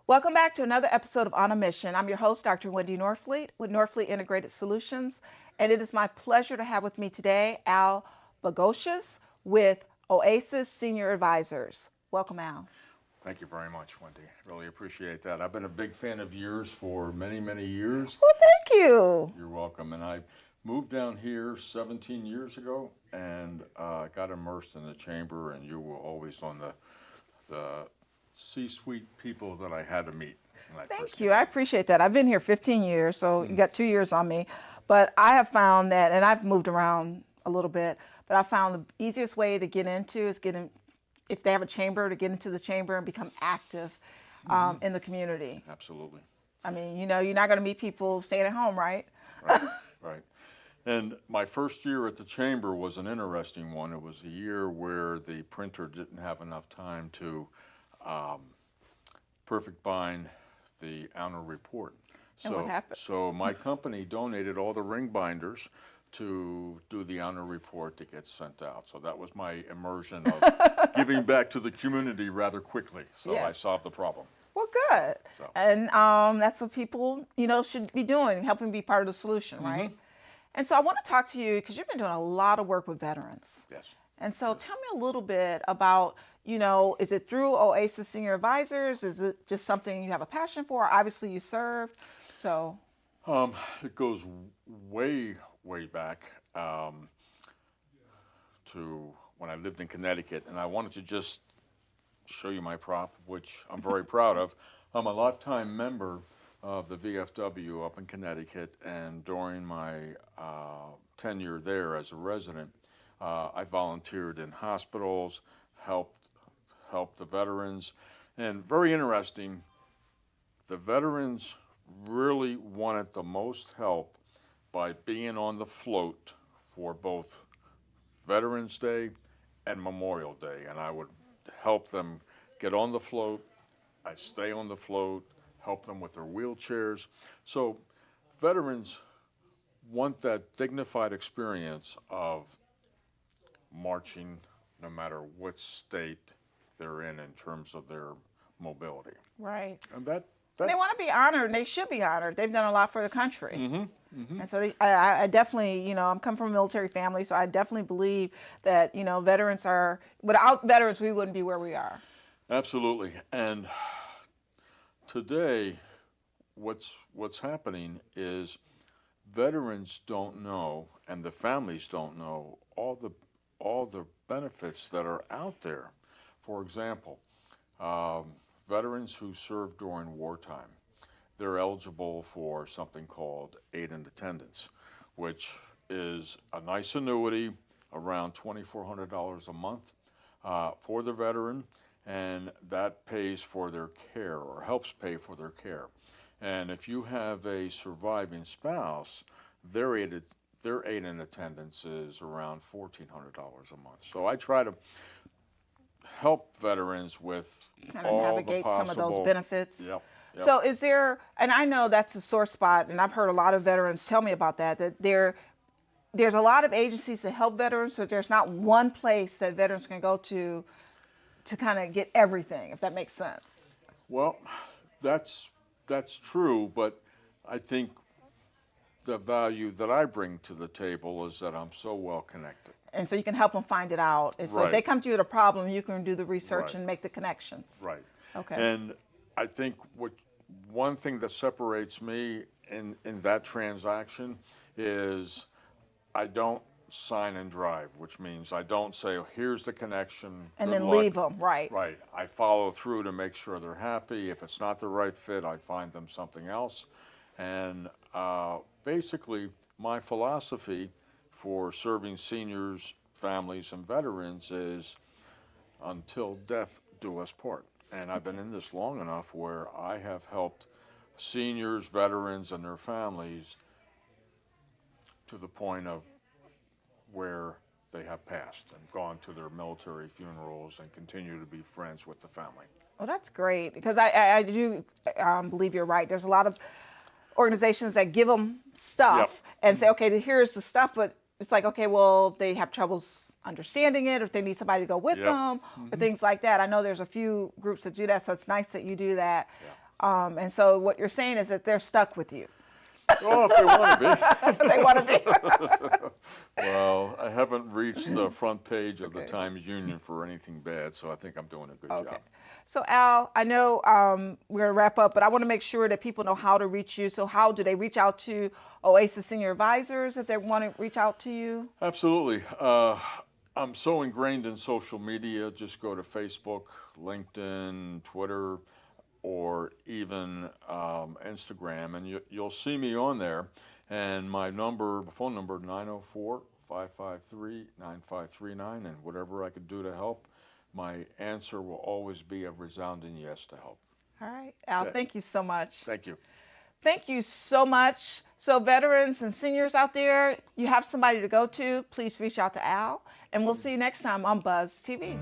Welcome back to another episode of On a Mission. I'm your host, Dr. Wendy Norfleet with Norfleet Integrated Solutions, and it is my pleasure to have with me today Al Bagocious with Oasis Senior Advisors. Welcome, Al. Thank you very much, Wendy. Really appreciate that. I've been a big fan of yours for many, many years. Well, thank you. You're welcome. And I moved down here 17 years ago and got immersed in the chamber, and you were always on the C-suite people that I had to meet. Thank you. I appreciate that. I've been here 15 years, so you got 2 years on me. But I have found that, and I've moved around a little bit, but I found the easiest way to get into is if they have a chamber, to get into the chamber and become active in the community. Absolutely. I mean, you're not going to meet people staying at home, right? Right, right. And my first year at the chamber was an interesting one. It was a year where the printer didn't have enough time to perfect bind the annual report. And what happened? So my company donated all the ring binders to do the annual report that gets sent out. So that was my immersion of giving back to the community rather quickly. So I solved the problem. Well, good. So. And that's what people, should be doing, helping be part of the solution, right? And so I want to talk to you because you've been doing a lot of work with veterans. Yes. And so tell me a little bit about, is it through Oasis Senior Advisors? Is it just something you have a passion for? Obviously you serve, so. It goes way, way back to when I lived in Connecticut, and I wanted to just show you my prop, which I'm very proud of. I'm a lifetime member of the VFW up in Connecticut, and during my tenure there as a resident, I volunteered in hospitals, helped the veterans, and very interesting, the veterans really wanted the most help by being on the float for both Veterans Day and Memorial Day, and I would help them get on the float. I stay on the float, help them with their wheelchairs. So veterans want that dignified experience of marching no matter what state they're in terms of their mobility. Right. And that they want to be honored, and they should be honored. They've done a lot for the country. And so I definitely, I'm come from a military family, so I definitely believe that, veterans without veterans, we wouldn't be where we are. Absolutely. And today, what's happening is veterans don't know, and the families don't know, all the benefits that are out there. For example, veterans who served during wartime, they're eligible for something called aid in attendance, which is a nice annuity, around $2,400 a month for the veteran, and that pays for their care or helps pay for their care. And if you have a surviving spouse, their aid in attendance is around $1,400 a month. So I try to help veterans with kind of all navigate the possible, some of those benefits. Yep. So is there, and I know that's a sore spot, and I've heard a lot of veterans tell me about that there's a lot of agencies that help veterans, but there's not one place that veterans can go to kind of get everything, if that makes sense. Well, that's true, but I think the value that I bring to the table is that I'm so well connected. And so you can help them find it out. And so if they come to you with a problem, you can do the research and make the connections. Right. Okay. And I think one thing that separates me in that transaction is I don't sign and drive, which means I don't say, oh, here's the connection. And then leave them, right. Right. I follow through to make sure they're happy. If it's not the right fit, I find them something else. And basically, my philosophy for serving seniors, families, and veterans is until death do us part. And I've been in this long enough where I have helped seniors, veterans, and their families to the point of where they have passed and gone to their military funerals and continue to be friends with the family. Well, that's great, because I do believe you're right. There's a lot of organizations that give them stuff and say, okay, here's the stuff, but it's like, okay, well, they have troubles understanding it, or if they need somebody to go with them, or things like that. I know there's a few groups that do that, so it's nice that you do that. And so what you're saying is that they're stuck with you. Oh, if they want to be. They want to be. Well, I haven't reached the front page of the Times Union for anything bad, so I think I'm doing a good job. So Al, I know we're gonna wrap up, but I want to make sure that people know how to reach you. So how do they reach out to Oasis Senior Advisors if they want to reach out to you? Absolutely. I'm so ingrained in social media. Just go to Facebook, LinkedIn, Twitter, or even Instagram, and you'll see me on there. And my phone number, 904-553-9539, and whatever I could do to help, my answer will always be a resounding yes to help. All right, Al, thank you so much. Thank you. Thank you so much. So veterans and seniors out there, you have somebody to go to, please reach out to Al, and we'll see you next time on Buzz TV.